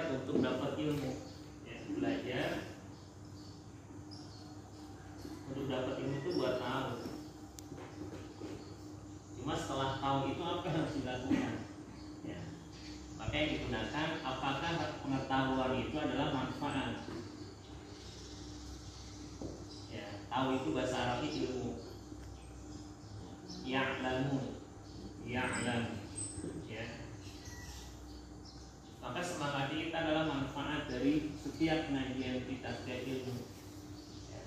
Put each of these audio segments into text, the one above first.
belajar untuk dapat ilmu. Ya, belajar untuk dapat ilmu itu buat tahu. Cuma setelah tahu itu apa yang harus dilakukan? Ya. Makanya digunakan apakah pengetahuan itu adalah manfaat. Ya, tahu itu bahasa Arabnya ilmu. Ya'lamu, ya'lam. Ya. Maka semangat kita adalah manfaat dari setiap pengajian kita, setiap ilmu. Ya.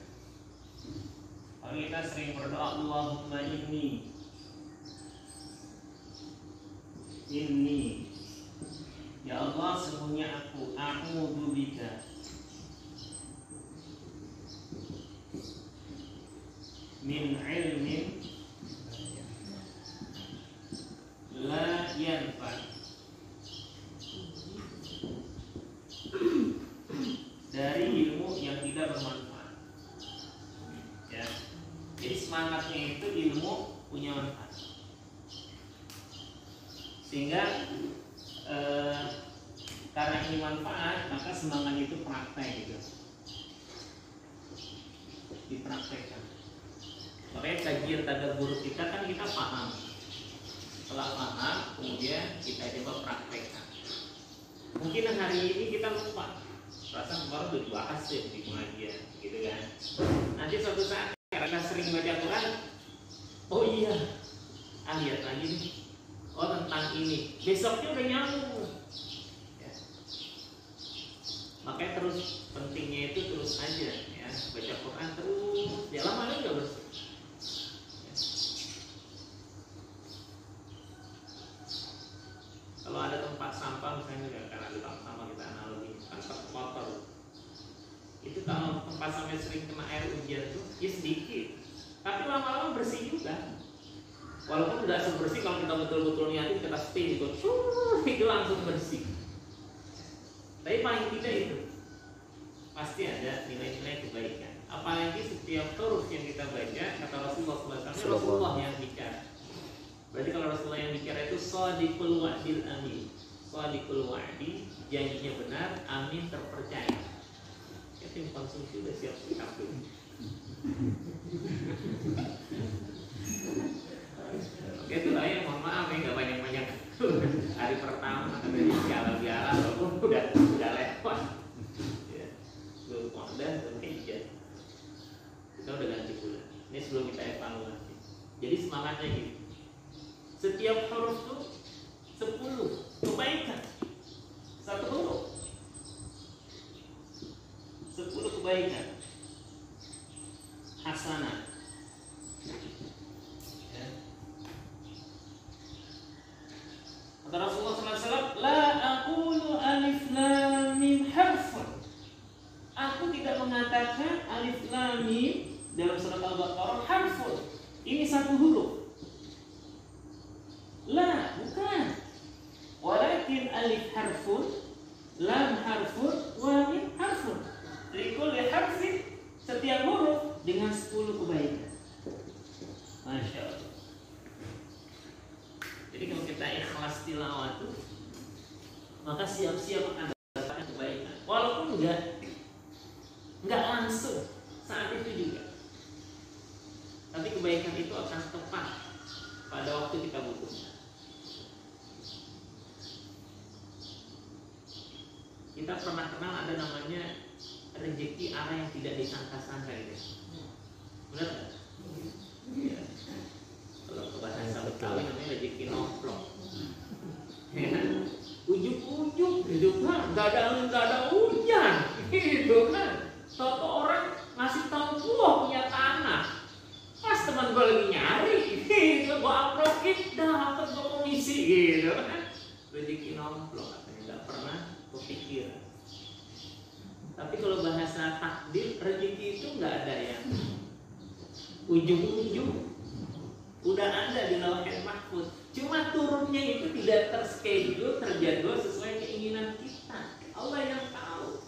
Kalau kita sering berdoa Allahumma inni ya Allah sesungguhnya aku a'udzubika min ilmin la yanfa dari ilmu yang tidak bermanfaat. Ya. Jadi semangatnya itu ilmu punya manfaat. Sehingga karena ini manfaat, maka semangat itu praktek gitu. Dipraktekkan. Makanya kajian tadabbur kita kan kita paham. Setelah paham, kemudian kita coba praktekkan. Mungkin hari ini kita lupa. Perasaan kemarin udah dibahas ya di pengajian, gitu kan. Nanti suatu saat karena sering baca Quran, oh iya, lihat lagi nih. Oh tentang ini, besoknya udah nyambung. Ya. Makanya terus pentingnya itu terus aja ya, baca Quran terus. Ya lama udah bersih. Ya. Kalau ada tempat sampah misalnya juga karena ada tempat sampah kita analogi kan kotor. Itu kalau tempat sampah sering kena air hujan tuh ya sedikit, tapi lama-lama bersih juga. Walaupun tidak sebersih kalau kita betul-betul niatin kita stay gitu, itu langsung bersih. Tapi paling tidak itu pasti ada nilai-nilai kebaikan. Apalagi setiap huruf yang kita baca kata Rasulullah SAW, Rasulullah yang bicara. Berarti kalau Rasulullah yang bicara itu shadiqul wa'dil amin. Shadiqul wa'di, janjinya benar, amin terpercaya. Ya tim konsumsi udah siap sikap tuh. Oke itu lah ya, mohon maaf ya nggak banyak-banyak hari pertama dari biara-biara walaupun udah lewat ya, belum udah hijab kita udah ganti bulan ini sebelum kita evaluasi. Jadi semangatnya gitu, setiap huruf tuh 10 kebaikan, satu huruf 10 kebaikan hasanah. Kata Rasulullah SAW, la aqulu alif lam mim harfun. Aku tidak mengatakan alif lam mim dalam surat Al-Baqarah harfun. Ini satu huruf. La, bukan. Walakin alif harfun, lam harfun, wa mim harfun. Likulli harfin, setiap huruf dengan 10 kebaikan. Masya Allah. Jadi kalau kita ikhlas tilawah itu, maka siap-siap akan mendapatkan kebaikan. Walaupun enggak langsung saat itu juga. Tapi kebaikan itu akan tepat pada waktu kita butuhkan. Kita pernah kenal ada namanya rezeki arah yang tidak disangka-sangka gitu. Benar nggak? Ya. Kalau ke bahasa Betawi namanya rezeki nomplok. Ya. Ujuk-ujuk gitu kan, nggak ada hujan, gitu kan. Suatu orang ngasih tahu gua punya tanah. Pas teman gua lagi nyari, gitu gua upload dapat gua komisi gitu kan. Rezeki nomplok katanya, nggak pernah kepikiran. Tapi kalau bahasa takdir, rezeki itu nggak ada yang ujung-ujung. Udah ada di lauhul mahfuz. Cuma turunnya itu tidak terschedule, terjadwal sesuai keinginan kita. Allah yang tahu.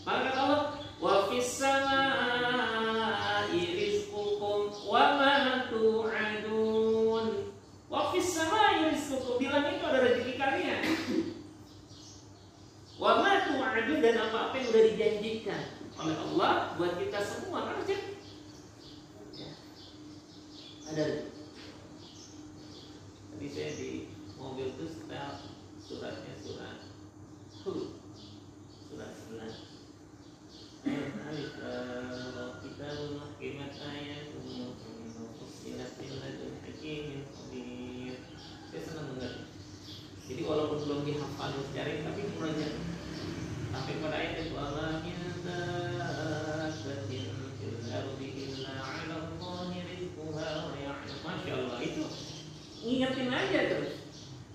Maka kata Allah, wa fis samaa'i rizqukum wa ma tu'adun. Wa fis samaa'i rizqukum, bilang itu ada rezeki kalian. Wa ma dan apa-apa yang sudah dijanjikan oleh Allah buat kita semua. Kan ya. Ada tadi saya di mobil itu setel suratnya surat Hud surat 11. Kita mengakibat ayat saya senang banget. Jadi walaupun belum dihafal secara tapi mulai sampai pada ayat itu Allahnya Masya Allah, itu ngingetin aja terus.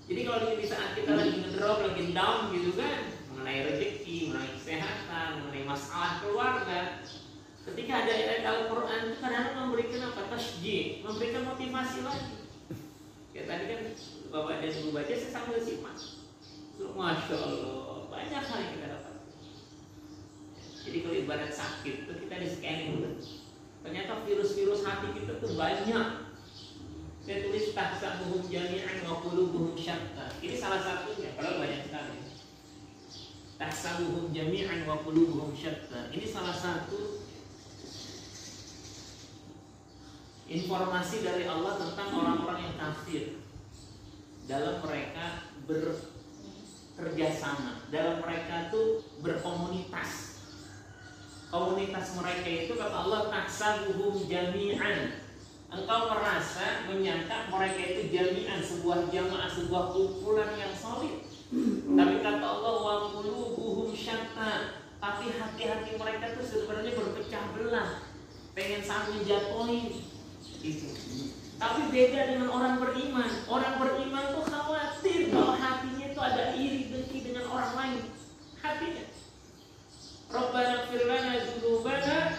Jadi kalau di saat kita lagi ngedrop, lagi down gitu kan, mengenai rezeki, mengenai kesehatan, mengenai masalah keluarga, ketika ada ayat Al-Quran itu kadang-kadang memberikan apa? Tasjid, memberikan motivasi lagi. Kayak tadi kan Bapak dan Ibu baca, saya sambil simak. Masya Allah, banyak hal yang kita dapat. Jadi kalau ibarat sakit itu kita di scanning dulu. Ternyata virus-virus hati kita tuh banyak. Saya tulis tahsabuhum jami'an wa qulubuhum syatta. Ini salah satunya, padahal banyak sekali. Tahsabuhum jami'an wa qulubuhum syatta. Ini salah satu informasi dari Allah tentang orang-orang yang kafir dalam mereka bekerjasama, dalam mereka tuh berkomunitas. Komunitas mereka itu kata Allah tahsabuhum jami'an. Engkau merasa menyangka mereka itu jami'an, sebuah jamaah, sebuah kumpulan yang solid. Tapi kata Allah wa qulubuhum syatta. Tapi hati-hati mereka tuh sebenarnya berpecah belah, pengen saling jatuhin. Itu. Tapi beda dengan orang beriman. Orang beriman tuh khawatir kalau hatinya tuh ada iri dengki dengan orang lain. Hatinya. Rabbana ighfir lana dzunubana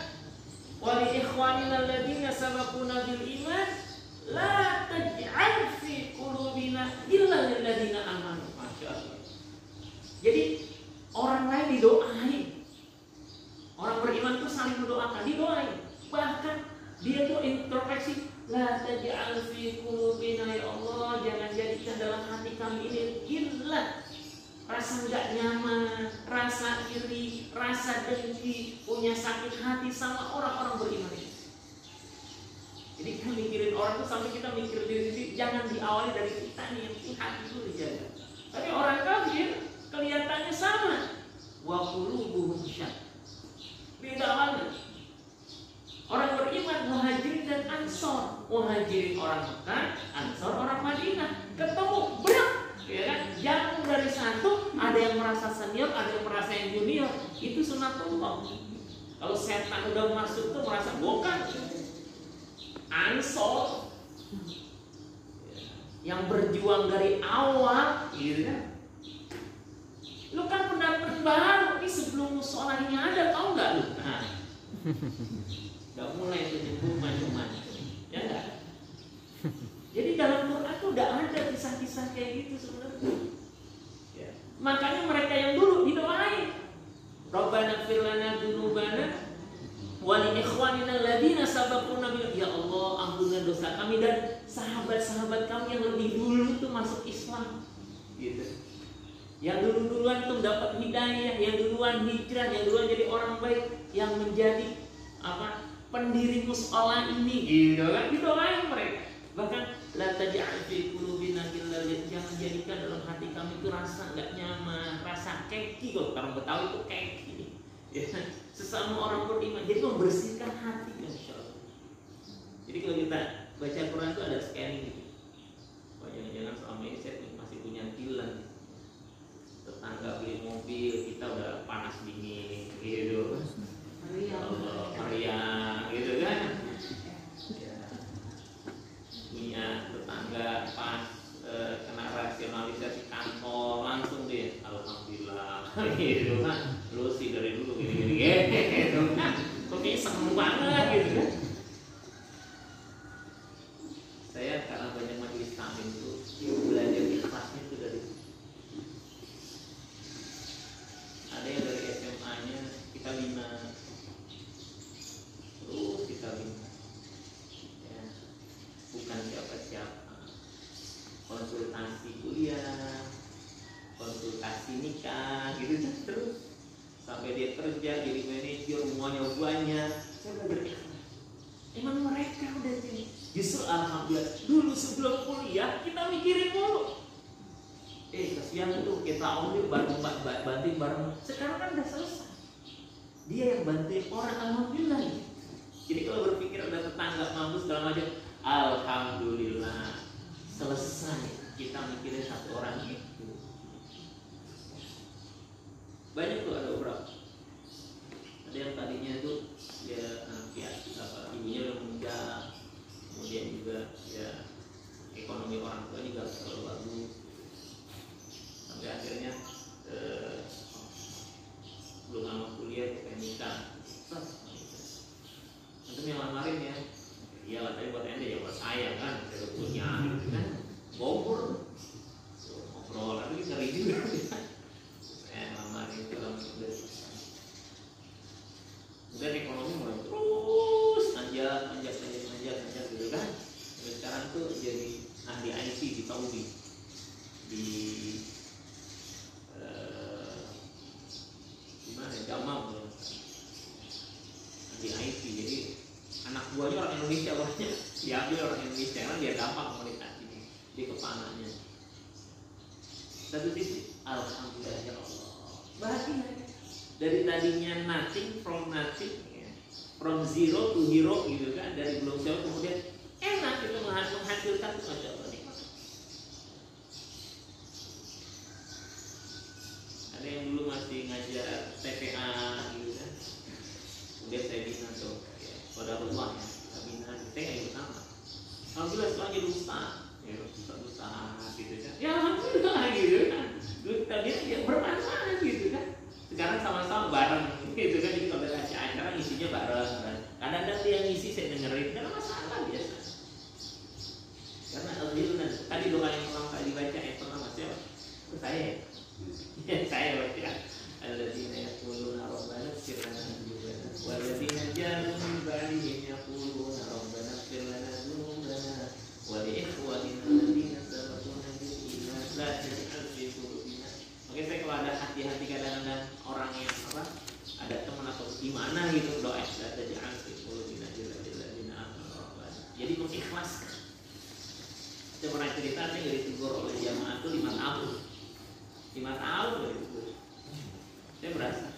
wa li ikhwanina alladziina sabaquna bil iman la taj'al fi qulubina illa lil ladziina amanu. Masyaallah. Jadi orang lain didoain. Orang beriman tuh saling mendoakan, didoain. Bahkan dia tuh introspeksi, la taj'al fi qulubina ya Allah, jangan jadikan dalam hati kami ini illa rasa enggak nyaman, rasa iri, rasa dengki, punya sakit hati sama orang-orang beriman ini. Jadi kita mikirin orang tuh sampai kita mikir diri sendiri, jangan diawali dari kita nih, yang hati itu dijaga. Tapi orang kafir kelihatannya sama, wa qulubuhum syatta. Beda banget. Orang beriman muhajirin dan ansor, muhajirin orang Mekah, ansor orang Madinah, ketemu berat, ya kan? Jatuh dari satu, ada yang merasa senior, ada yang merasa yang junior. Itu sunatullah. Kalau setan udah masuk tuh merasa bukan ansor yang berjuang dari awal, gitu kan? Lu kan pendatang baru, ini sebelum musola ini ada, tau nggak lu? Nah. Gak mulai menyebut macam-macam, ya enggak? Jadi dalam Quran itu udah ada kisah-kisah kayak gitu sebenarnya. Ya. Makanya mereka yang dulu didoain, Rabbana ighfir lana dzunubana wa li ikhwanina alladziina sabaquna bil, ya Allah ampuni dosa kami dan sahabat-sahabat kami yang lebih dulu tuh masuk Islam. Gitu. Yang dulu-duluan tuh dapat hidayah, yang duluan hijrah, yang duluan jadi orang baik, yang menjadi apa? Pendiri musola ini, gitu kan, didoain mereka. Bahkan la taj'al fi qulubina illa, jangan jadikan dalam hati kami itu rasa enggak nyaman, rasa keki. Kalau orang Betawi itu keki, ya, sesama orang beriman. Jadi membersihkan hati, insyaallah. Jadi kalau kita baca Quran itu ada scanning gitu. Wah, jangan-jangan selama ini saya masih punya tilan. Tetangga beli mobil, kita udah panas dingin, gitu. Allah, meriah, gitu kan? Ya. Punya tetangga pas kena rasionalisasi kantor langsung deh, alhamdulillah, gitu kan? Lu sih dari dulu gini-gini, gitu kan? Kok kayaknya seneng banget, gitu kan? Saya karena banyak majelis taklim itu belajar ikhlasnya itu dari ada yang dari SMA-nya kita bina. Terus kita minta, ya, bukan siapa-siapa, konsultasi kuliah, konsultasi nikah, gitu terus. sampai dia kerja jadi manajer, semuanya banyak. Saya belajar ikhlas. Emang mereka udah jadi. Justru alhamdulillah dulu sebelum kuliah kita mikirin mulu. Kasihan tuh kita omnya bantuin bareng. Sekarang kan udah selesai. Dia yang bantuin orang, alhamdulillah. Jadi kalau berpikir ada tetangga mampu segala macam, alhamdulillah selesai. Kita mikirin satu orang itu. Banyak tuh, ada beberapa. Ada yang tadinya tuh ya ibunya udah meninggal, kemudian juga ya ekonomi orang tua juga terlalu bagus, sampai akhirnya belum lama kuliah dia pengen nikah. Antum yang lamarin ya, iyalah tapi buat ente ya buat saya kan, saya udah punya gitu kan, ngobrol tapi ngeri juga. Saya lamarin dalam sebulan. Kemudian ekonomi mulai terus nanjak gitu kan. Sampai sekarang tuh jadi ahli IT di Saudi, di mana Jamal tuh, ahli IT. Jadi anak buahnya orang Indonesia, orangnya diambil orang Indonesia karena dia gampang komunikasi di kepalanya. Satu sisi, alhamdulillah ya Allah, bahagia. Dari tadinya nothing, from nothing, ya. From zero to hero gitu kan, dari belum jauh kemudian enak itu menghasilkan itu, masya Allah. Ada yang dulu masih ngajar TPA gitu kan, kemudian saya bina tuh, ya, pada rumah ya, saya bina, saya nggak ikut nama. Alhamdulillah sekarang jadi ustaz, ya ustaz gitu kan, ya alhamdulillah gitu kan. Dulu tadinya ya bermanfaat gitu kan. Sekarang sama-sama bareng gitu kan, jadi kalau ada acara ngisinya bareng kan. Kadang-kadang dia ngisi saya dengerin, karena masalah biasa. Karena alhamdulillah tadi doa yang pertama kali dibaca yang pertama siapa? Itu saya. Ya saya baca. Alladzina yaquluna rabbana ighfir lana dzunubana walladzina ja'alu min ba'dihim yaquluna rabbana ighfir lana dzunubana wa li ikhwanina alladzina sabaquna bil iman la taj'al fi qulubina. Oke, saya kalau ada hati-hati kadang-kadang orang yang apa, ada teman atau gimana gitu, doa la taj'al fi qulubina alladzina amanu rabbana. Jadi mengikhlaskan. Saya pernah cerita, saya nggak ditegur oleh jamaah itu 5 tahun. 5 tahun nggak ditegur. Saya berasa.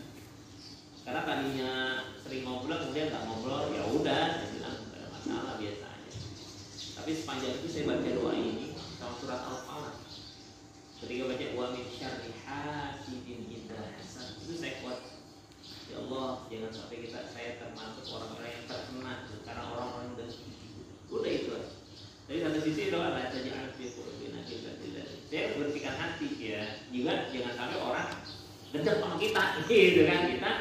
Karena tadinya sering ngobrol, kemudian nggak ngobrol, ya udah, saya bilang nggak ada masalah, biasa aja. Tapi sepanjang itu saya baca doa ini sama surat Al-Falaq. Ketika baca wa min syarri hasidin idza hasad, itu saya kuat. Ya Allah, jangan sampai saya termasuk orang-orang yang terkena karena orang-orang dengki. Udah itu aja. Dari satu sisi doa la taj'al fi qulubina ghillan lil ladzina. Saya bersihkan hati ya. Juga jangan sampai orang gedek sama kita, gitu kan. Kita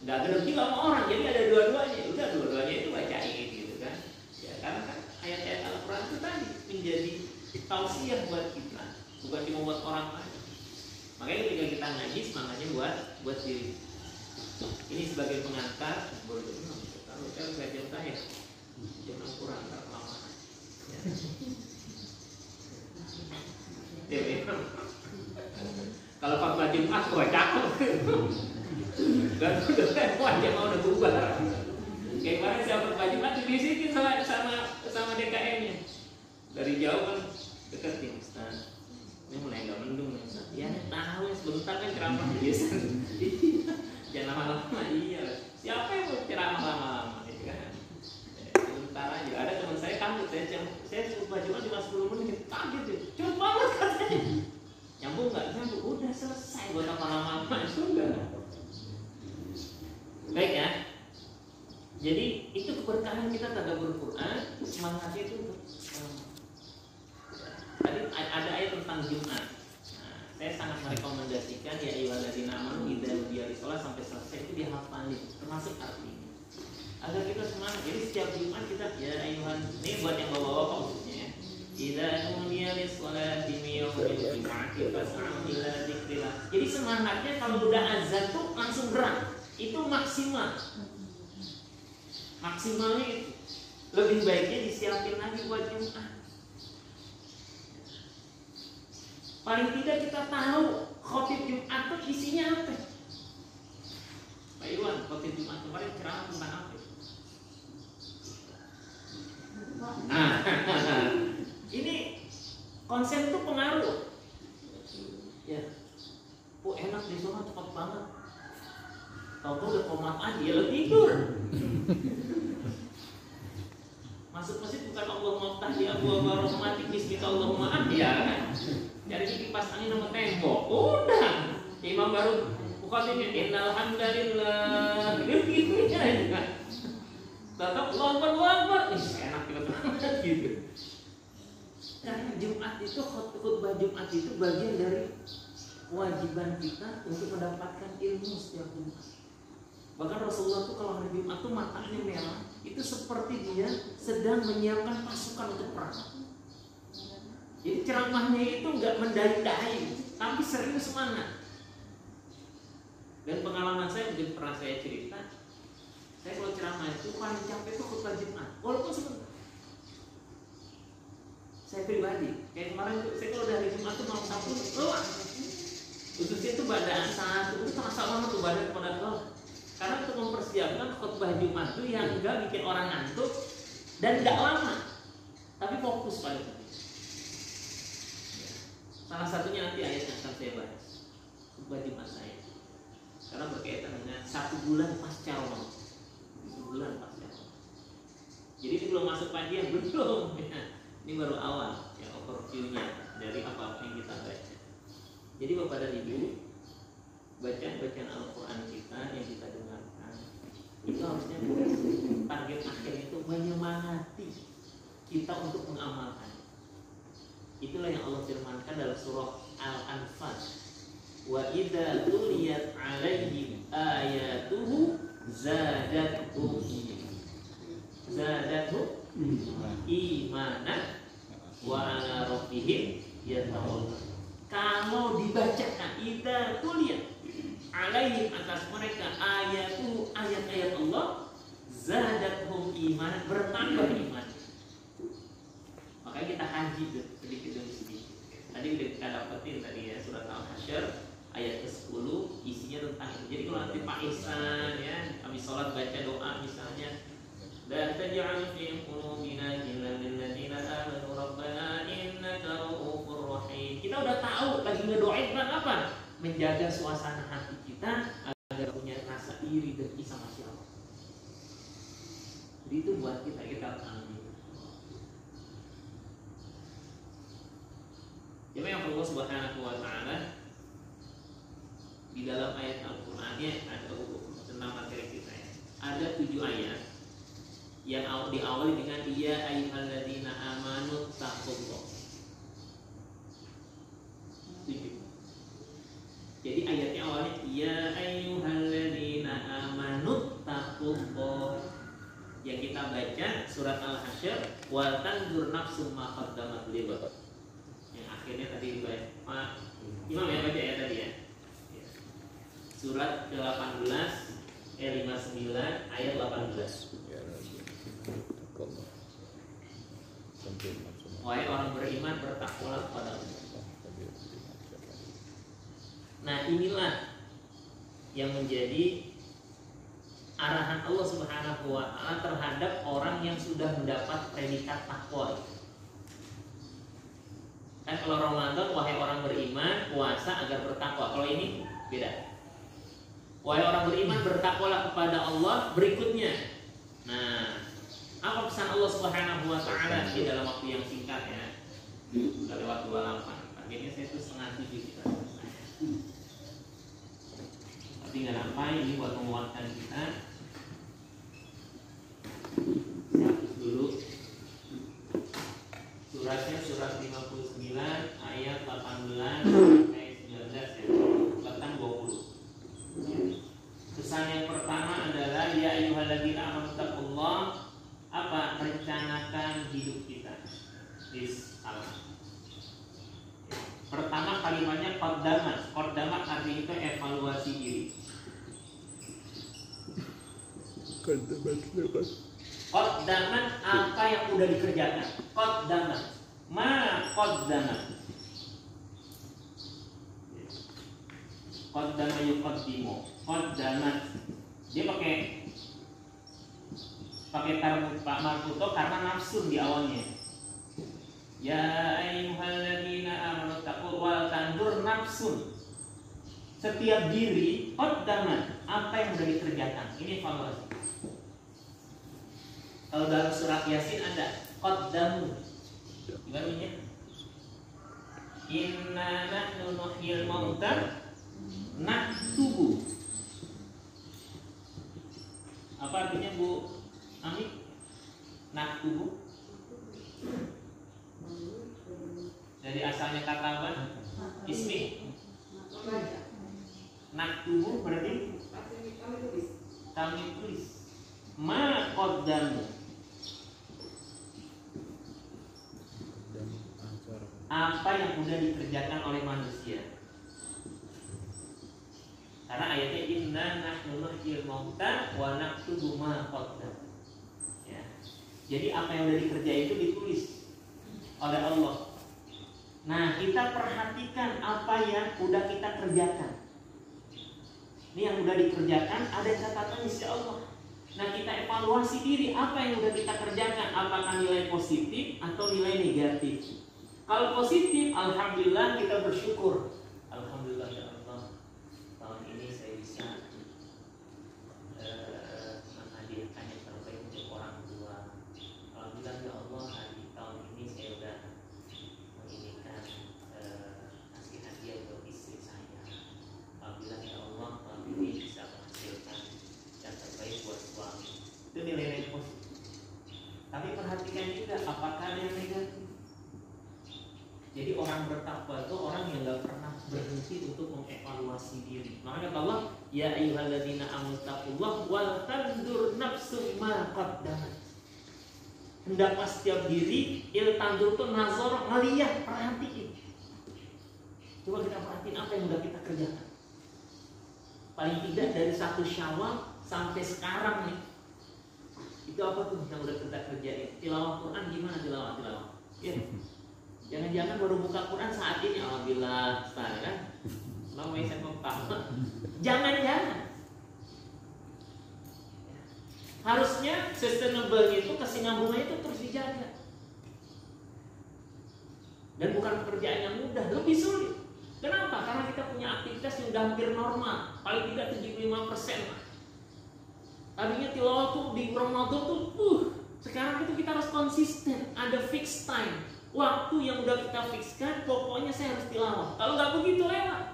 nggak gedek juga sama orang. Jadi ada dua-duanya. Udah dua-duanya itu bacain gitu kan. Ya karena kan ayat-ayat Al-Qur'an itu tadi menjadi tausiah buat kita, bukan cuma buat orang lain. Makanya ketika kita ngaji semangatnya buat diri. Ini sebagai pengantar kalau saya belajar saya jangan kurang lama. Kalau khotbah Jumat gua cakep. Dan udah lewat jamaah udah bubar. Kayak kemarin saya khotbah Jumat dibisikin sama DKM-nya. Dari jauh kan deketin Ustaz. Ini mulai enggak mendung Ustaz. Ya tahu sebentar kan ceramah biasa. Jangan lama-lama, iya. Siapa yang mau ceramah lama-lama gitu kan? Sebentar aja. Ada teman saya kaget, saya khotbah Jumat cuma 10 menit, kaget tuh. Cepet banget katanya. Nyambung nggak? Nyambung. Udah selesai. Buat apa lama-lama itu enggak. Baik ya. Jadi itu keberkahan kita tadabbur Quran, semangatnya itu. Tadi ada ayat tentang Jumat. Nah, saya sangat merekomendasikan ya ayyuhalladzina amanu idza nudiya lis-shalah sampai selesai itu dihafalin, termasuk artinya. Agar kita semangat. Jadi setiap Jumat kita ya ayyuhan, ini buat yang bawa-bawa maksudnya ya. Idza nudiya lis-shalati min yaumil jum'ati fas'au ila dzikrillah. Jadi semangatnya kalau udah azan tuh langsung gerak. Itu maksimal. Maksimalnya itu. Lebih baiknya disiapin lagi buat Jumat. Paling tidak kita tahu khotib Jumat itu isinya apa. Pak Iwan, khotbah Jumat kemarin ceramah tentang apa? Nah, ini konsep itu pengaruh. Ya, enak di sana cepat banget. Tahu-tahu udah komat aja, ya lo tidur. Masuk masjid bukan Allahumma ftahli abwaaba rahmatik bismika Allahumma ya kan? Jadi kipas angin sama tembok. Udah. Imam baru khotibnya innal hamdalillah. Gitu aja. Tetap Allahu Akbar. Enak banget gitu. Karena Jumat itu khutbah Jumat itu bagian dari kewajiban kita untuk mendapatkan ilmu setiap Jumat. Bahkan Rasulullah tuh kalau hari Jumat tuh matanya merah, itu seperti dia sedang menyiapkan pasukan untuk perang. Jadi ceramahnya itu nggak mendai-dai, tapi serius semangat. Dan pengalaman saya mungkin pernah saya cerita, saya kalau ceramah itu paling capek itu khutbah Jumat, walaupun sebentar. Saya pribadi, kayak kemarin tuh, saya kalau dari Jumat tuh malam Sabtu lelah. Khususnya itu badan satu, itu terasa banget tuh badan pada lelah. Karena untuk mempersiapkan khutbah Jumat itu yang enggak bikin orang ngantuk dan enggak lama, tapi fokus pada itu. Salah satunya nanti ayat yang akan saya bahas, khutbah Jumat saya. Karena berkaitan dengan 1 bulan pasca Ramadan. 1 bulan pasca Ramadan. Jadi ini belum masuk panjang, belum. Ini baru awal, ya overview-nya dari apa yang kita baca. Jadi Bapak dan Ibu, bacaan Al-Quran kita yang kita dengarkan itu harusnya target akhir itu menyemangati kita untuk mengamalkan. Itulah yang Allah firmankan dalam surah Al-Anfal. Wa idza tuliyat 'alaihim ayatuhu zadatuhum imanan wa 'ala rabbihim yatawakkalun. Kalau dibacakan idza tuliyat 'alaihim atas mereka ayat-ayat Allah zadatuhum imanan, bertambah iman. Makanya kita haji tuh sedikit demi sedikit. Tadi udah kita dapetin tadi ya surat Al-Hasyr ayat ke-10 isinya tentang itu. Jadi kalau nanti Pak Ihsan ya habis sholat baca doa misalnya, la taj'al fi qulubina ghillan lil ladzina amanu rabbana innaka ra'ufur rahim. Kita udah tahu lagi ngedoain tentang apa? Menjaga suasana hati kita agar punya rasa iri dan sama siapa. Jadi itu buat kita ambil. Jadi yang Allah Subhanahu wa taala di dalam ayat Al-Qur'annya ada tentang materi kita ya. Ada 7 ayat yang diawali dengan ya ayyuhalladzina amanu taqullah. 7. Jadi ayatnya awalnya ya ayyuhalladzina amanu taqullah. Yang kita baca surat Al-Hasyr wa tanzur nafsum ma qaddamat lighad. Yang akhirnya tadi dibaca Pak Imam ya baca ya tadi ya. Surat ke-18 59 ayat 18. Wahai orang beriman, bertakwalah kepada Allah. Nah, inilah yang menjadi arahan Allah Subhanahu wa taala terhadap orang yang sudah mendapat predikat takwa. Kan kalau Ramadan, wahai orang beriman, puasa agar bertakwa. Kalau ini beda. Wahai orang beriman, bertakwalah kepada Allah. Berikutnya, nah, apa pesan Allah Subhanahu wa taala di dalam waktu yang singkat ya? Sudah lewat 28. Akhirnya saya tuh 6:30 kita selesai. Tapi nggak apa, ini buat menguatkan kita. Saya hapus dulu. Suratnya surat 59 ayat 18 sampai 19 ya. Bahkan 20. Pesan yang pertama adalah ya ayyuhalladzina amanu taqullah. Apa? Rencanakan hidup kita di alam. Pertama kalimatnya qaddamat. Qaddamat artinya itu evaluasi diri. Qaddamat apa yang udah dikerjakan. Qaddamat ma qaddamat. Qaddama yuqaddimu. Qaddamat Dia pakai Pak Marfuto karena nafsun di awalnya. Ya ayyuhalladzina amanu taqul wal tandur nafsun. Setiap diri qaddamat apa yang sudah dikerjakan. Ini evaluasi. Kalau dalam surat Yasin ada qaddamu. Gimana bunyinya? Inna nahnu nuhyil mauta naktubu. Apa artinya Bu Ami? Naktubu. Dari asalnya kata apa? Ismi. Naktubu berarti kami tulis. Ma qaddamu. Apa yang sudah dikerjakan oleh manusia. Karena ayatnya inna nahnu nuhyil mauta wa naktubu ma qaddam. Ya. Jadi apa yang sudah dikerjakan itu ditulis oleh Allah. Nah, kita perhatikan apa yang sudah kita kerjakan. Ini yang sudah dikerjakan ada catatan insya Allah. Nah, kita evaluasi diri apa yang sudah kita kerjakan, apakah nilai positif atau nilai negatif. Kalau positif, alhamdulillah kita bersyukur. Alhamdulillah ya Allah, tahun ini saya bisa menghadiahkan yang terbaik untuk orang tua. Alhamdulillah ya Allah, di tahun ini saya sudah menginginkan kasih hadiah buat istri saya. Alhamdulillah ya Allah, tahun ini bisa menghasilkan yang terbaik buat suami. Itu nilai-nilai positif. Tapi perhatikan juga apakah ada yang negatif. Jadi orang bertakwa itu orang yang gak pernah berhenti untuk mengevaluasi diri. Makanya kata Allah, ya ayyuhalladzina amanu taqullaha wal tandur nafsum ma qaddamat. Hendaklah setiap diri il tandur itu nazar ngaliyah, perhatiin. Coba kita perhatiin apa yang udah kita kerjakan. Paling tidak dari 1 Syawal sampai sekarang nih. Itu apa tuh yang udah kita kerjain? Tilawah Quran gimana tilawah? Ya. Jangan-jangan baru buka Quran saat ini, alhamdulillah, sekarang kan? Lama saya tahu. Jangan-jangan. Harusnya sustainable itu kesinambungannya itu terus dijaga. Dan bukan pekerjaan yang mudah, lebih sulit. Kenapa? Karena kita punya aktivitas yang udah hampir normal, paling tidak 75%. Tadinya tilawah tuh di Ramadan tuh, sekarang itu kita harus konsisten, ada fixed time. Waktu yang udah kita fixkan, pokoknya saya harus tilawah. Kalau nggak begitu lewat.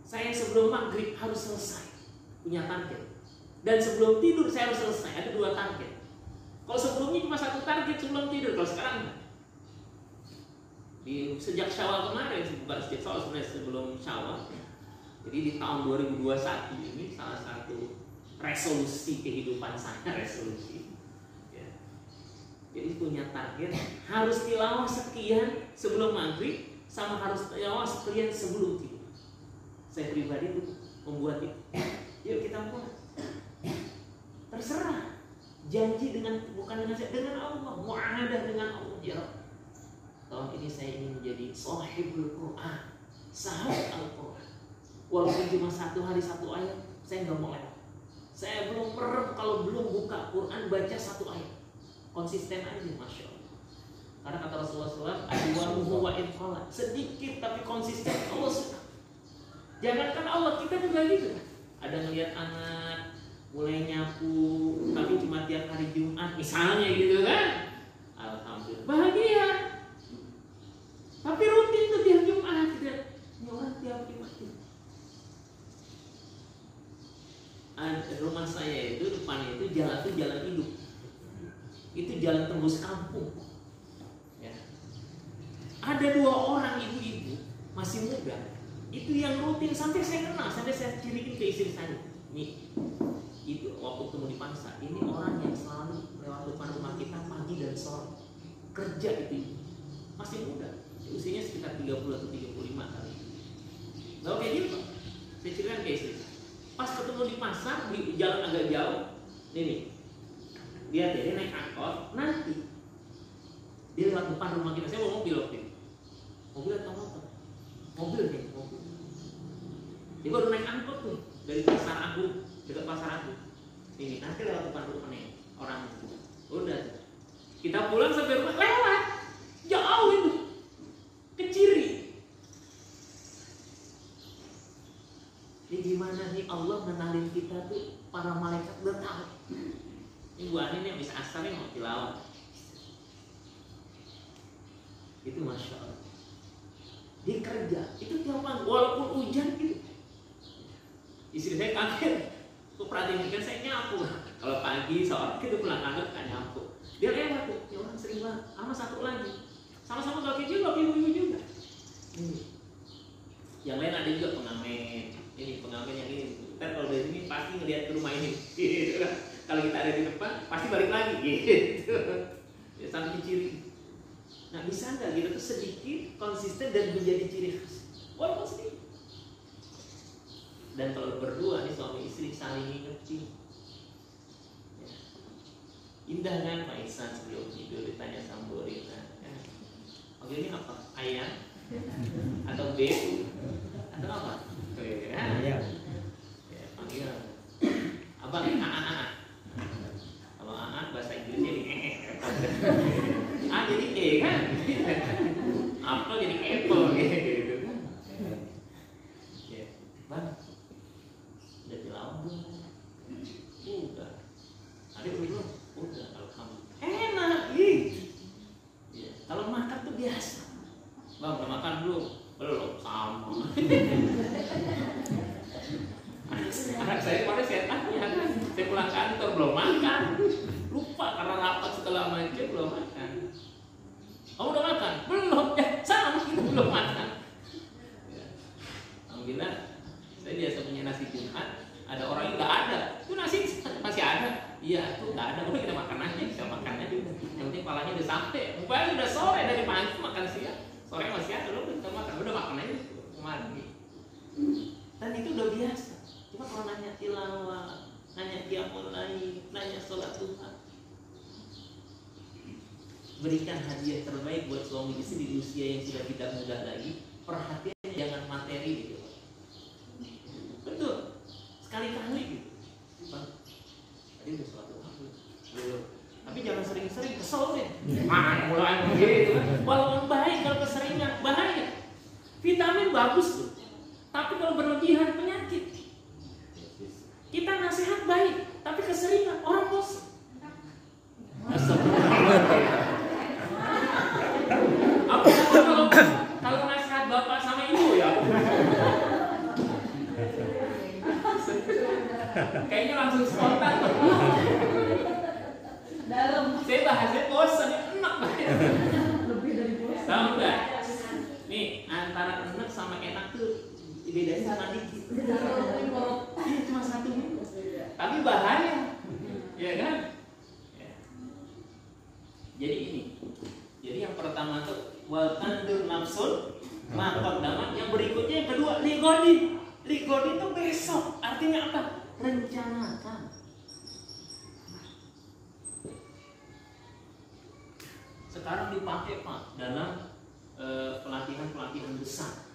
Saya sebelum maghrib harus selesai, punya target. Dan sebelum tidur saya harus selesai, ada 2 target. Kalau sebelumnya cuma 1 target sebelum tidur, kalau sekarang enggak. Sejak Syawal kemarin, bukan sejak Syawal sebenarnya sebelum Syawal. Jadi di tahun 2021 ini salah satu resolusi kehidupan saya, resolusi. Jadi punya target harus tilawah sekian sebelum maghrib, sama harus tilawah sekian sebelum tidur. Saya pribadi itu membuat itu. Yuk kita mulai. Terserah. Janji bukan dengan saya, dengan Allah. Mu'ahadah dengan Allah. Ya Rabb, tahun ini saya ingin menjadi sahibul Quran, sahabat Al-Quran. Walaupun cuma 1 hari 1 ayat, saya nggak mau lewat. Saya belum pernah kalau belum buka Quran baca 1 ayat. Konsisten aja, masya Allah. Karena kata Rasulullah SAW, wa inqala, sedikit tapi konsisten, Allah suka. Jangankan Allah, kita juga gitu. Ada ngelihat anak mulai nyapu, tapi cuma tiap hari Jumat, misalnya gitu kan. Alhamdulillah, bahagia. Tapi rutin tuh tiap Jumat, tidak. Ini orang tiap Jumat. Rumah saya itu depannya itu jalan hidup. Itu jalan tembus kampung. Ya. Ada 2 orang ibu-ibu masih muda, itu yang rutin sampai saya kenal, sampai saya ciriin ke istri saya. Nih, itu waktu ketemu di Pansa, ini orang yang selalu lewat depan rumah kita pagi dan sore. Kerja itu masih muda, usianya sekitar 30 atau 35 kali. Lalu kayak gitu, saya ceritain ke istri. Pas ketemu di pasar, di jalan agak jauh, ini. Dia naik angkot, nanti dia lewat depan rumah kita. Saya bawa mobil waktu itu. Mobil atau motor? Mobil nih, mobil. Dia baru naik angkot tuh. dari Pasar Agung, dekat Pasar Agung. Ini nanti lewat depan rumahnya orang itu. Udah. Kita pulang sampai rumah lewat. Jauh itu. Ke Ciri. Ini gimana nih Allah mengenalin kita tuh, para malaikat udah tahu. Ini Bu Ani nih bisa asal nih mau tilawah. Itu Masya Allah. Dia kerja, itu tiap malam, walaupun hujan gitu. Istri saya kaget, tuh perhatiin kan saya nyapu. Kalau pagi sore kita pulang kantor kan nyapu. Dia lewat tuh, ya orang sering banget. Sama satu lagi, sama-sama gak juga, ibu-ibu juga. Yang lain ada juga pengamen. Ini pengamen yang ini. Ntar kalau dari sini pasti ngeliat ke rumah ini. Gitu. Kalau kita ada di depan, pasti balik lagi. Gitu. Ya, sampai ciri. Nah bisa nggak gitu tuh sedikit konsisten dan menjadi ciri khas, walaupun sedikit. Dan kalau berdua nih suami istri saling ngingetin, ya. Indah kan Pak Ihsan sebelum tidur ditanya sama Bu Rina, ya. Panggilnya apa? Ayam atau bebu atau apa? Ya. Ya, panggil abang AA. Kalau AA bahasa Inggrisnya ini jadi kan apa jadi apple gitu kan ya bang udah tilawah belum? Udah. Ada belum? Udah. Alhamdulillah enak ya. Kalau makan tuh biasa. Bang udah makan belum? Belum. Sama. Anak saya kemarin saya tanya kan, saya pulang kantor belum makan, lupa karena rapat setelah macet belum makan. Kamu udah makan? Belum, ya sama kita belum makan. Ya. Alhamdulillah, saya biasa punya nasi Jumat, ada orang yang nggak ada, itu nasi masih ada. Iya, itu nggak ada, udah kita makan aja, kita makan aja. Yang penting palanya udah sampai, mukanya udah sore dari pagi makan siang, sore masih ada, udah kita makan, udah makan aja kemarin. Dan itu udah biasa. Cuma kalau nanya tilawah, nanya qiyamul lail, nanya sholat duha, berikan hadiah terbaik buat suami istri di usia yang sudah tidak muda lagi. Perhatian jangan materi gitu. Betul. Sekali-kali gitu. Bang, tadi udah sholat duha belum? Tapi jangan sering-sering, kesel deh. Mulai begitu. Walaupun baik kalau keseringan bahaya. Vitamin bagus tuh. Tapi kalau berlebihan penyakit. Kita nasihat baik, tapi keseringan orang bosan. Apa kalau nasihat bapak sama ibu ya? Kayaknya langsung spontan. Dalam. Saya bahasnya bosan, enak banget. Lebih dari bosan. Tahu nggak? Nih antara enak sama enak tuh bedanya sama dikit. Ini cuma satu minggu, tapi bahaya, ya kan? Ya. Jadi ini, jadi yang pertama tuh wal tandur nafsul makot damat. Yang berikutnya yang kedua ligodi. Ligodi itu besok, artinya apa? Rencanakan. Sekarang dipakai Pak dalam pelatihan besar.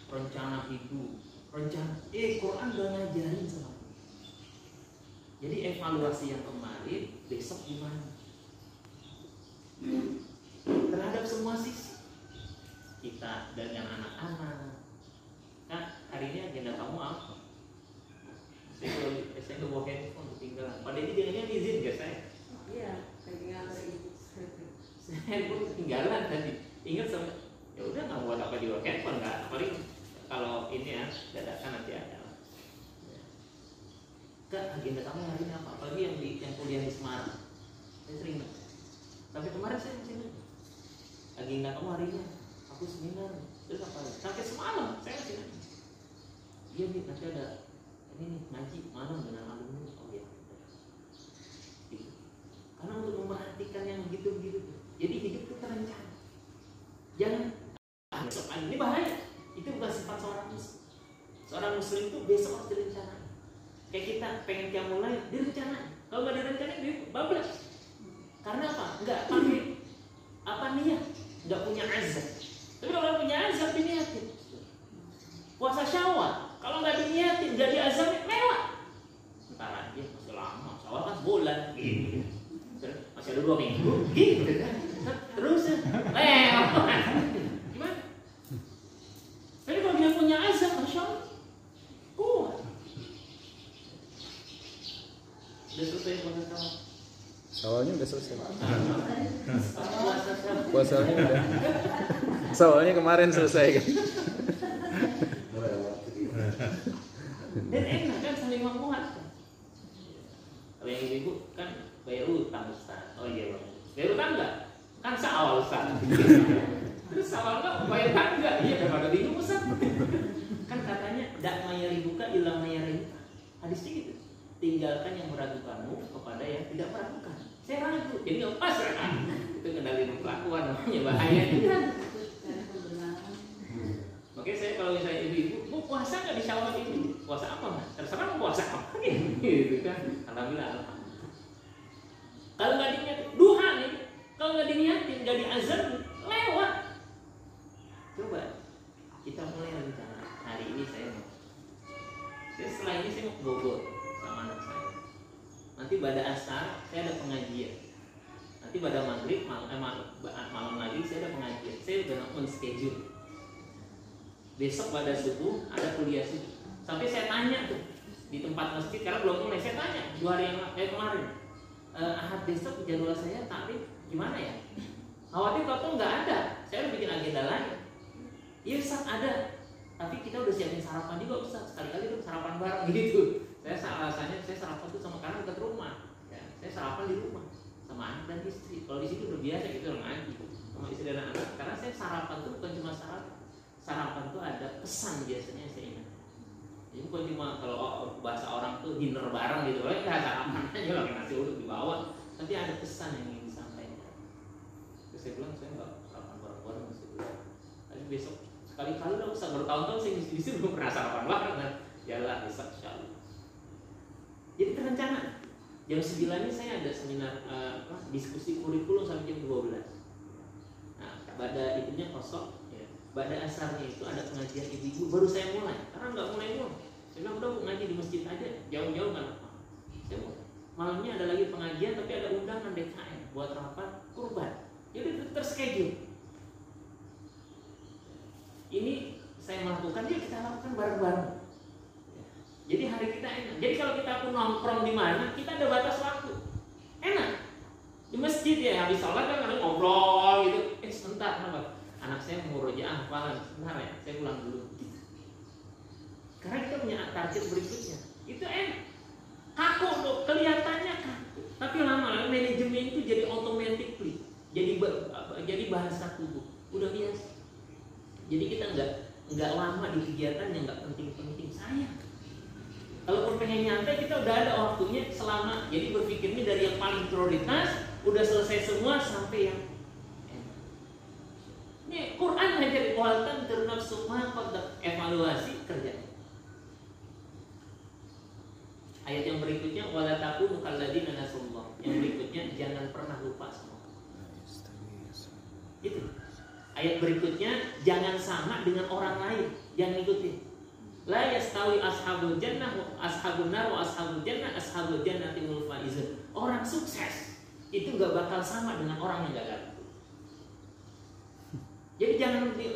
Rencana hidup, rencana. Quran udah ngajarin sama. Jadi evaluasi yang kemarin, besok gimana? Terhadap semua sisi kita dan yang anak-anak. Kan hari ini agenda kamu apa? Saya nggak bawa handphone ketinggalan. Pada ini jangan izin gak saya? Iya, ketinggalan sih. Saya pun ketinggalan tadi. Ingat sama, ya udah nggak buat apa di handphone nggak. Paling kalau ini ya dadakan nanti ada. Kak, agenda kamu hari ini apa? Apalagi yang kuliah di Semarang. Saya sering. Tapi kemarin saya masih nanya. Agenda kamu hari ini? Aku seminar. Terus apa? Sampai semalam saya masih nanya. Iya Bi, nanti ada ini nih ngaji malam dengan alumni. Oh ya. Gitu. Karena untuk memperhatikan yang begitu-begitu. Jadi hidup itu terencana. Jangan besok ini bahaya. Itu bukan sifat seorang muslim. Seorang muslim itu besok harus direncanakan. Kayak kita pengen qiyamul lail, direncanain. Kalau nggak direncanain, dia bablas. Karena apa? Nggak pakai apa niat, nggak punya azab. Tapi kalau punya azab diniatin. Puasa Syawal, kalau nggak diniatin, nggak diazabin, 2 minggu gitu kan. Terus lewat. Gimana? Tapi kalau dia punya azab, Masya Allah, kuat. Udah selesai puasa sama? Awalnya udah selesai. Puasa sama? Puasanya udah. Soalnya kemarin selesai kan. Dan enak kan saling menguatkan. Kalau yang ibu kan bayar utang Ustaz. Oh iya Bang. Bayar utang enggak? Kan seawal Ustaz. Terus awal enggak bayar utang enggak? Iya daripada bingung Ustaz. Kan katanya dak mayaribuka illa mayaribuka. Hadisnya gitu. Tinggalkan yang meragukanmu kepada yang tidak meragukan. Saya ragu, jadi nggak pas kan? Itu kendali kelakuan namanya bahaya. Makanya saya kalau misalnya ibu-ibu, mau puasa nggak di Syawal ini? Puasa apa mas? Terserah mau puasa apa gitu kan? Alhamdulillah. Kalau nggak diniatin, duha nih. Kalau nggak diniatin, nggak diazan, lewat. Coba kita mulai rencana. Hari ini saya mau. Setelah ini saya mau ke Bogor sama anak saya. Nanti pada asar saya ada pengajian. Nanti pada maghrib malam lagi saya ada pengajian. Saya udah on schedule. Besok pada subuh ada kuliah subuh. Sampai saya tanya tuh di tempat masjid karena belum mulai. Saya tanya 2 hari yang kemarin. Ahad besok jadwal saya takrif gimana ya? Khawatir kalau nggak ada. Saya udah bikin agenda lain. Iya Ustaz ada. Tapi kita udah siapin sarapan juga Ustaz. Sekali-kali tuh sarapan bareng gitu. Saya alasannya saya sarapan tuh sama karena dekat rumah. Ya, saya sarapan di rumah sama anak dan istri. Kalau di situ udah biasa gitu orang ngaji sama istri dan anak. Karena saya sarapan tuh bukan cuma sarapan. Sarapan tuh ada pesan biasanya saya ingat. Jadi bukan cuma kalau bahasa orang tuh dinner bareng gitu. Kalau nggak sarapan aja lagi nasi uduk di bawah. Tapi ada pesan yang ingin disampaikan. Terus saya bilang saya nggak sarapan bareng-bareng masih bilang. Tapi besok sekali-kali udah usah bertahun-tahun saya di sini belum pernah sarapan bareng kan. Yalah besok insyaallah. Jadi terencana jam 9 ini saya ada seminar diskusi kurikulum sampai jam 12. Nah, pada itunya kosong ya. Pada asarnya itu ada pengajian ibu-ibu baru saya mulai karena nggak mulai. Saya bilang udah ngaji di masjid aja jauh-jauh kan. Saya mulai. Malamnya ada lagi pengajian tapi ada undangan DKM buat rapat kurban. Jadi terschedule. Ini saya melakukan dia kita lakukan bareng-bareng. Jadi hari kita enak. Jadi kalau kita pun nongkrong di mana, kita ada batas waktu. Enak. Di masjid ya habis sholat kan kadang ngobrol gitu. Sebentar kenapa? Anak saya mau murojaah hafalan. Sebentar ya, saya pulang dulu. Gitu. Karena kita punya target berikutnya. Itu enak. Kaku tuh, kelihatannya kaku. Tapi lama-lama manajemen itu jadi automatically. Jadi bahasa tubuh. Udah biasa. Jadi kita nggak lama di kegiatan yang nggak penting-penting. Sayang. Kalau pengen nyantai kita udah ada waktunya selama. Jadi berpikirnya dari yang paling prioritas udah selesai semua sampai yang enak. Ini Quran ngajari waltan ternafsu ma qad evaluasi kerja. Ayat yang berikutnya wala takunu kalladzina nasullah. Yang berikutnya jangan pernah lupa sama Allah. Itu. Ayat berikutnya jangan sama dengan orang lain. Jangan ikutin. La yastawi ashabul jannah wa ashabun nar wa ashabul jannah ashabul jannatil faizun. Orang sukses itu enggak bakal sama dengan orang yang gagal. Jadi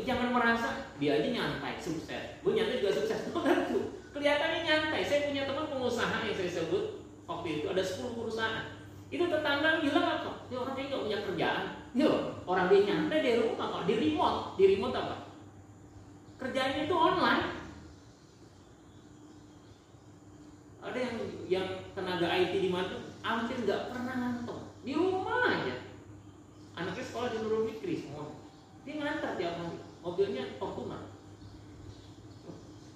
jangan merasa dia aja nyantai sukses. Gue nyantai juga sukses. Tentu. Kelihatannya nyantai. Saya punya teman pengusaha yang saya sebut waktu itu ada 10 perusahaan. Itu tetangga bilang apa? Dia orang ini enggak punya kerjaan. Yo, orang dia nyantai di rumah kok, di remote. Di remote apa? Kerjaannya itu online. Ada yang tenaga IT di mana hampir nggak pernah ngantor di rumah aja. Anaknya sekolah di Nurul Fikri semua. Dia ngantar tiap hari. Mobilnya Fortuner.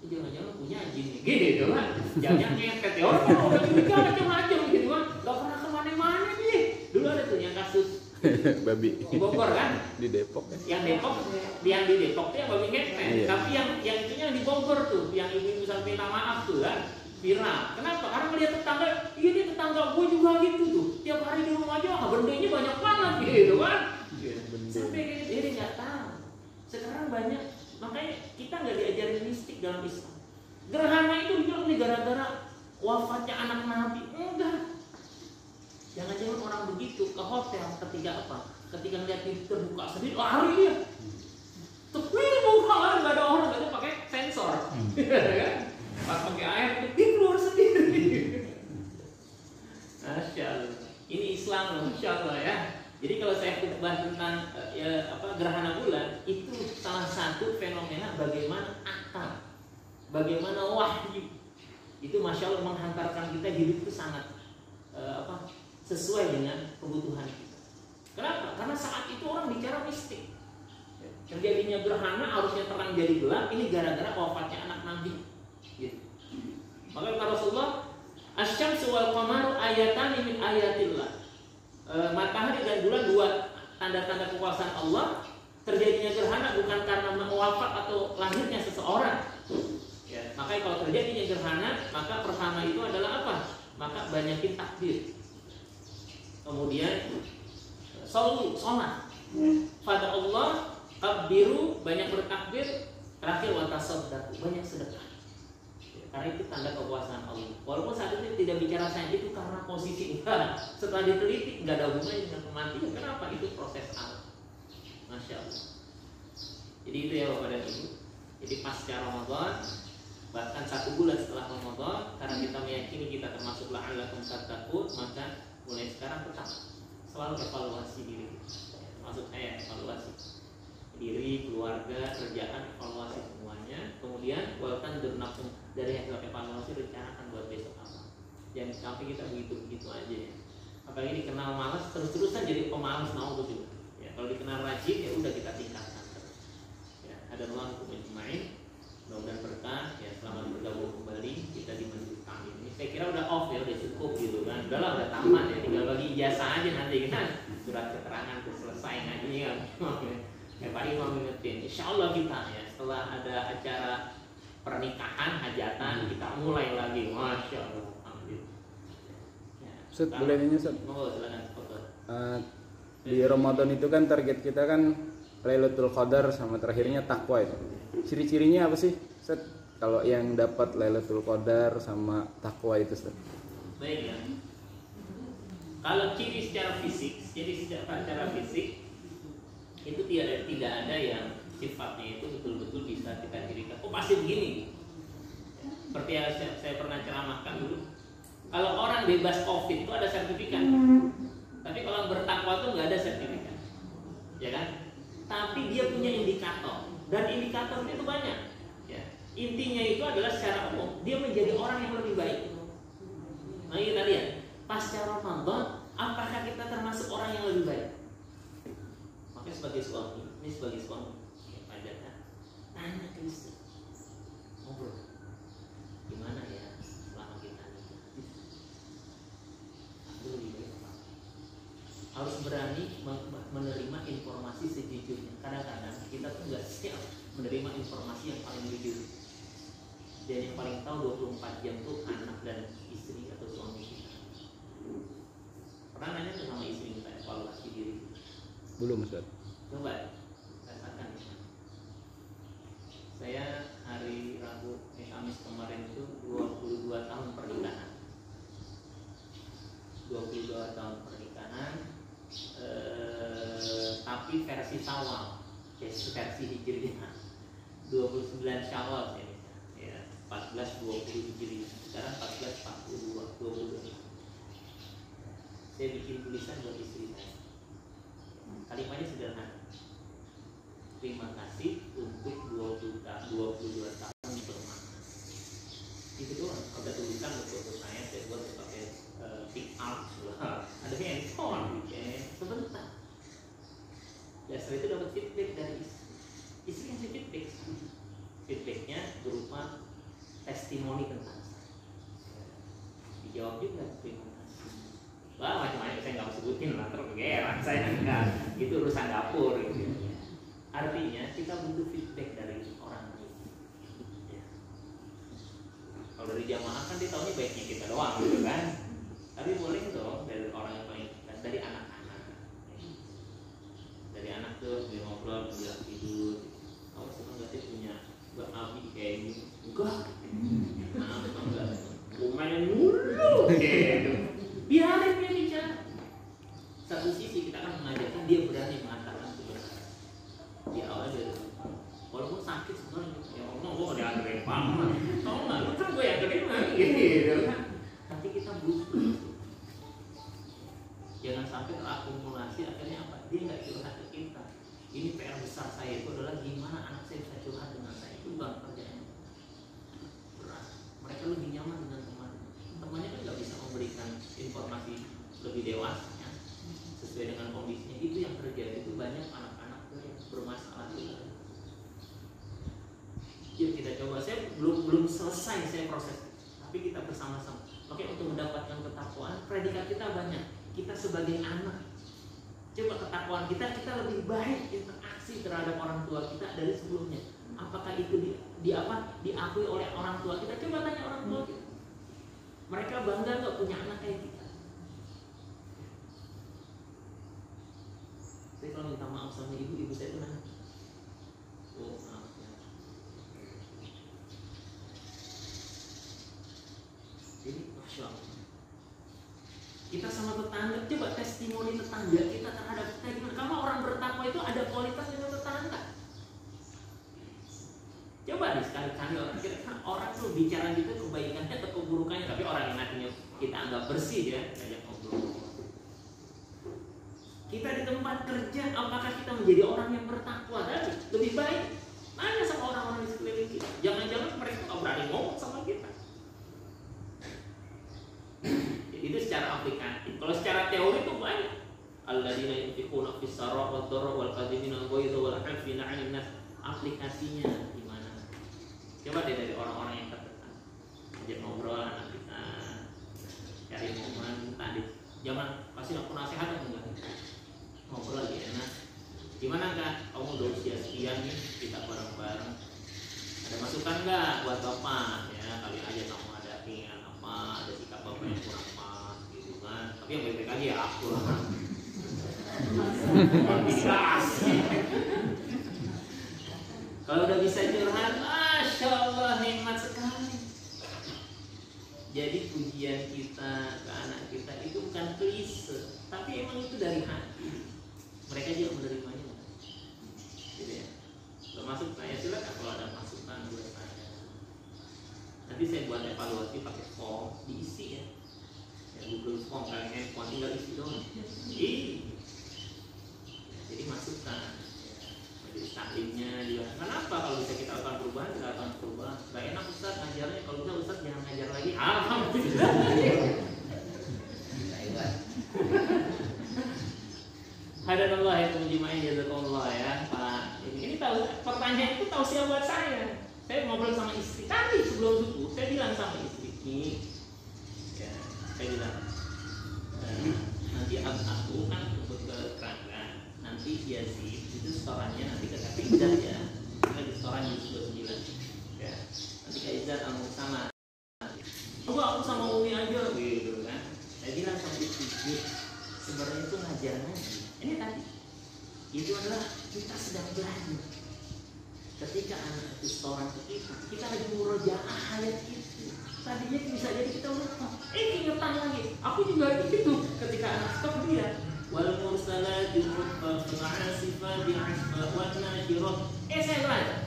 Jangan-jangan punya jin gitu kan? Jangan ngepet ya orang udah juga macam-macam gitu kan? Gak pernah kemana-mana nih. Dulu ada tuh yang kasus babi Bogor kan? Di Depok kan? Yang di Depok tuh yang babi ngepet. Iya. Tapi yang itunya di Bogor tuh, yang ibu-ibu sampai minta maaf tuh kan? Viral. Kenapa? Karena melihat tetangga, iya dia tetangga gue juga gitu tuh. Tiap hari di rumah aja, bendenya banyak banget gitu kan. Sampai kayak gitu, dia nggak tahu. Sekarang banyak, makanya kita nggak diajarin mistik dalam Islam. Gerhana itu dibilang nih gara-gara wafatnya anak Nabi. Enggak. Jangan-jangan orang begitu ke hotel ketika apa? Ketika ngeliat pintu terbuka sendiri, lari dia. Tapi mau lari nggak ada orang, nggak ada pakai sensor. Pas pakai air, dia keluar sendiri. Masya Allah. Ini Islam loh, Masya Allah ya. Jadi kalau saya khutbah tentang gerhana bulan, itu salah satu fenomena bagaimana akal, bagaimana wahyu. Itu Masya Allah menghantarkan kita hidup itu sangat sesuai dengan kebutuhan kita. Kenapa? Karena saat itu orang bicara mistik. Terjadinya gerhana harusnya terang jadi gelap. Ini gara-gara wafatnya anak Nabi. Gitu. Maka kata Rasulullah, Asy-syamsu wal qamaru ayatan min ayatillah. Matahari dan bulan dua tanda-tanda kekuasaan Allah. Terjadinya gerhana bukan karena wafat atau lahirnya seseorang. Ya, maka kalau terjadinya gerhana, maka pertama itu adalah apa? Maka banyakin takbir. Kemudian sholat pada Allah, kabbiru, banyak bertakbir. Terakhir watasaddaqu, banyak sedekah. Karena itu tanda kekuasaan Allah. Walaupun saat itu tidak bicara sains itu karena posisi enggak. Setelah diteliti nggak ada hubungannya dengan kematian. Kenapa? Itu proses alam. Masya Allah. Jadi itu ya Bapak dan Ibu. Jadi pasca Ramadan, bahkan 1 bulan setelah Ramadan, karena kita meyakini kita termasuk la'allakum tattaqun, maka mulai sekarang tetap selalu evaluasi diri. Maksud saya evaluasi diri, keluarga, kerjaan, evaluasi semuanya. Kemudian buatan bernafsu dari hasil evaluasi, rencanakan buat besok apa. Jangan sampai kita begitu-begitu aja ya. Apalagi dikenal malas terus-terusan jadi pemalas mau betul. Ya, kalau dikenal rajin ya udah kita tingkatkan terus. Ya, ada ruang untuk menjemain. Mudah-mudahan berkah ya, selamat bergabung kembali kita di Masjid kami ini. Saya kira udah off ya, udah cukup gitu kan. Udahlah udah tamat ya, tinggal bagi ijazah aja nanti kan. Surat keterangan udah selesai ngaji kan. Ya Pak Imam ingetin, insya Allah kita ya setelah ada acara pernikahan, hajatan, kita mulai lagi. Masya Allah. Ustaz, boleh nanya Ustaz? Monggo silakan. Di Ramadan itu kan target kita kan Lailatul Qadar sama terakhirnya takwa itu. Ciri-cirinya apa sih Ustaz? Kalau yang dapat Lailatul Qadar sama takwa itu Ustaz? Baik ya. Kalau ciri secara fisik itu tidak ada yang sifatnya itu betul-betul bisa kita cirikan. Oh pasti begini. Seperti yang saya pernah ceramahkan dulu. Kalau orang bebas COVID itu ada sertifikat. Tapi kalau bertakwa itu nggak ada sertifikat, ya kan? Tapi dia punya indikator dan indikatornya itu banyak. Ya. Intinya itu adalah secara umum dia menjadi orang yang lebih baik. Nah kita lihat pasca Ramadan, apakah kita termasuk orang yang lebih baik? Makanya sebagai suami, ya, pajaknya tanya ke istri, ngobrol, gimana ya selama kita nikah? Aku lebih baik apa? Harus berani menerima informasi sejujurnya. Kadang-kadang kita tuh nggak siap menerima informasi yang paling jujur. Dan yang paling tahu 24 jam tuh anak dan istri atau suami kita. Pernah nanya tuh sama istri kita evaluasi diri? Belum Ustaz. Coba rasakan. Saya hari Rabu, Kamis kemarin itu 22 tahun pernikahan. 22 tahun pernikahan, tapi versi Syawal, versi Hijriah 29 Syawal ya, 14-20 Hijriah. Sekarang 14-42. Saya bikin tulisan buat istri saya. Kalimatnya sederhana. Terima kasih untuk 22 tahun bermakna. Itu doang. Ada tulisan untuk saya buat pakai pick up. Ada handphone, sebentar. Ya setelah itu dapat feedback dari istri. Istri ngasih feedback. Feedbacknya berupa testimoni tentang saya. Dijawab juga terima kasih. Wah macam-macam saya nggak mau sebutin lah, terus kegeran saya enggak. Itu urusan dapur gitu. Artinya kita butuh feedback dari orang lain. Ya. Kalau dari jamaah kan dia taunya baiknya kita doang gitu kan. Tapi boleh dong dari orang yang paling dekat, dari anak-anak. Dari anak tuh dia ngobrol, dia tidur. Kamu suka nggak sih punya Mbak Abi kayak ini? Enggak. Kenapa enggak? Main mulu gitu. Biarin dia bicara. gede banget. Tahu nggak? Lu kan gue yang gede mah, gitu kan? Tapi kita butuh. Jangan sampai terakumulasi akhirnya apa? Dia nggak curhat ke kita. Ini PR besar saya itu adalah gimana anak saya bisa curhat dengan saya. Itu bukan kerjaan berat. Mereka lebih nyaman dengan teman. Temannya kan nggak bisa memberikan informasi lebih dewasa ya, sesuai dengan kondisinya. Itu yang terjadi itu banyak anak-anak yang bermasalah juga. Yuk kita coba. Saya belum selesai saya proses, tapi kita bersama-sama. Oke, untuk mendapatkan ketakwaan, predikat kita banyak. Kita sebagai anak, coba ketakwaan kita lebih baik interaksi terhadap orang tua kita dari sebelumnya. Apakah itu diakui oleh orang tua kita? Coba tanya orang tua kita. Mereka bangga nggak punya anak kayak kita? Saya kalau minta maaf sama ibu saya tuh nanya, oh maaf ya. Jadi masya Allah. Kita sama tetangga, coba testimoni tetangga kita terhadap kita gimana? Karena orang bertakwa itu ada kualitas dengan tetangga. Coba nih sekali-kali orang tuh bicara gitu kebaikannya atau keburukannya, tapi orang yang nantinya kita anggap bersih ya, ajak ngobrol. Kita di tempat kerja, apakah kita menjadi orang yang bertakwa? Dan lebih baik nanya sama orang-orang di sekeliling kita. Jangan-jangan mereka nggak berani ngomong sama kita. Itu secara aplikatif. Kalau secara teori itu banyak. Alladzina yunfiquna fis sarra wad dharra wal kadhimina al-ghaidha wal 'afina 'anil nas. Aplikasinya gimana? Coba deh dari orang-orang yang terdekat. Ajak ngobrol anak kita. Cari momen tadi. Jangan kasih aku nasihat atau enggak. Ngobrol lagi enak. Gimana Kak? Kamu udah usia sekian nih, kita bareng-bareng. Ada masukan enggak buat Bapak? Ya, kali aja kamu ada keinginan apa, ada sikap Bapak yang kurang pas gitu kan. Tapi yang baik-baik aja ya aku lah. Kalau udah bisa curhat, Masya Allah nikmat sekali. Jadi pujian kita ke anak kita itu bukan klise, tapi emang itu dari hati. Mereka juga menerimanya, gitu ya. Kalau masuk saya silakan kalau ada masukan buat saya. Nanti saya buat evaluasi pakai form, diisi ya. Google Form kalian handphone tinggal isi doang. Jadi masukan. Jadi taklimnya juga. Kenapa kalau bisa kita lakukan perubahan, kita lakukan perubahan. Gak enak Ustaz ngajarnya, kalau bisa Ustaz jangan ngajar lagi. Alhamdulillah. Hadanallah itu menjimai jazakallah ya Pak. Ini tahu pertanyaan itu tausiah buat saya. Saya ngobrol sama istri tadi sebelum subuh. Saya bilang sama istri ini, ya, saya bilang nanti aku kan ikut ke kerangka. Nanti dia sih itu setorannya nanti ke Kak Izzat ya. Kita di setoran juz 29. Ya. Nanti Kak Izzat sama. Aku sama Umi aja gitu kan. Saya bilang sama istri, sebenarnya itu ngajarnya. Ini tadi itu adalah kita sedang belajar. Ketika anak itu setoran ke kita lagi murojaah ayat itu. Tadinya bisa jadi kita lupa. Ingetan lagi. Aku juga gitu. Ketika anak stop dia. Wal mursalati urfa fa'asifati asfa wa nashirat. Saya belajar.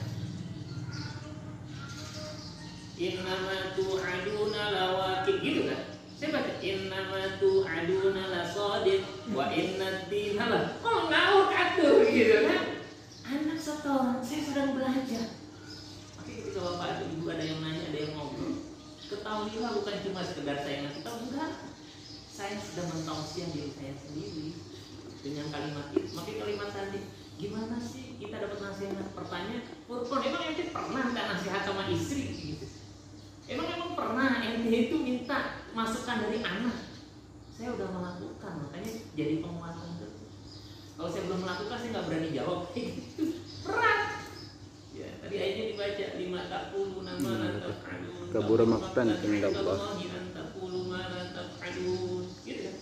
Innama tu'aduna lawaqi, gitu kan? Saya baca innama tu'aduna lasadiq wa innad dina la. Kok ngawur atur gitu kan? Anak setoran, saya sedang belajar. Oke, ketika bapak atau ibu ada yang nanya, ada yang ngobrol, ketahuilah bukan cuma sekedar saya ngasih tahu, enggak. Saya sedang mentausiah diri saya sendiri dengan kalimat itu. Makanya kalimat tadi, gimana sih kita dapat nasihat? Pertanyaan, Purpon, emang ente pernah minta nasihat sama istri gitu? Emang pernah ente itu minta masukan dari anak? Saya udah melakukan, makanya jadi penguatan terus. Kalau saya belum melakukan, saya nggak berani jawab. Itu berat. Ya, tadi ayatnya dibaca 5 taqulu nama la taf'alun. Kabura maqtan indallah. Gitu kan?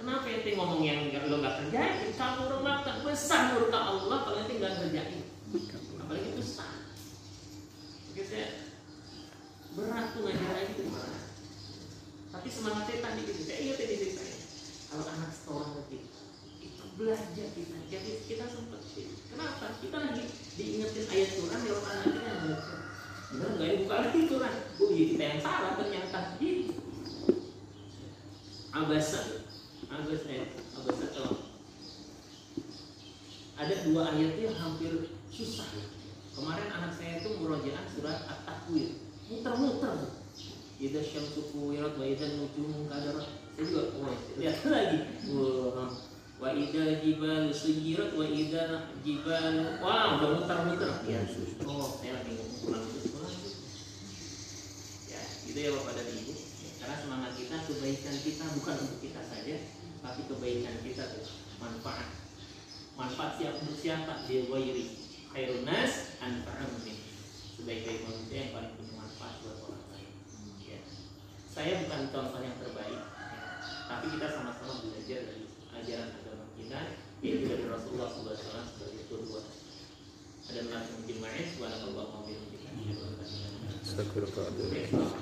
Kenapa ente ngomong yang lo nggak kerjain? Kabura maqtan, besar murka Allah kalau ente nggak kerjain. Apalagi besar. Oke, saya berat tuh ngajar itu berat. Tapi semangat saya tadi gitu. Saya ingat di diri saya. Kalau anak setoran kita itu belajar kita. Jadi kita sempat sih. Kenapa? Kita lagi diingetin ayat Quran lewat anak kita yang belajar. Abasa tuh. Ada 2 ayat itu yang hampir susah. Kemarin anak saya itu murojaah surat At-Takwir, muter-muter. Idza syamsu kuwirat wa idza nujumu kadarat. Saya juga lihat lagi. Wa idza jibalu suyirat wa idza jibalu. Wah, udah muter-muter. Ya. Oh, saya lagi pulang. Ya, itu ya Bapak dan Ibu. Karena semangat kita, kebaikan kita bukan untuk kita saja, tapi kebaikan kita tuh manfaat. Manfaat siapa? Dia wairi. Khairun nas anfa'uhum. Sebaik-baik manusia yang paling punya manfaat buat orang lain. Ya. Saya bukan contoh yang terbaik, ya. Tapi kita sama-sama belajar dari ajaran agama kita, yaitu dari Rasulullah SAW sebagai qudwah. Ada nabi mujma'in subhanallah wa bihamdihi. Astagfirullah.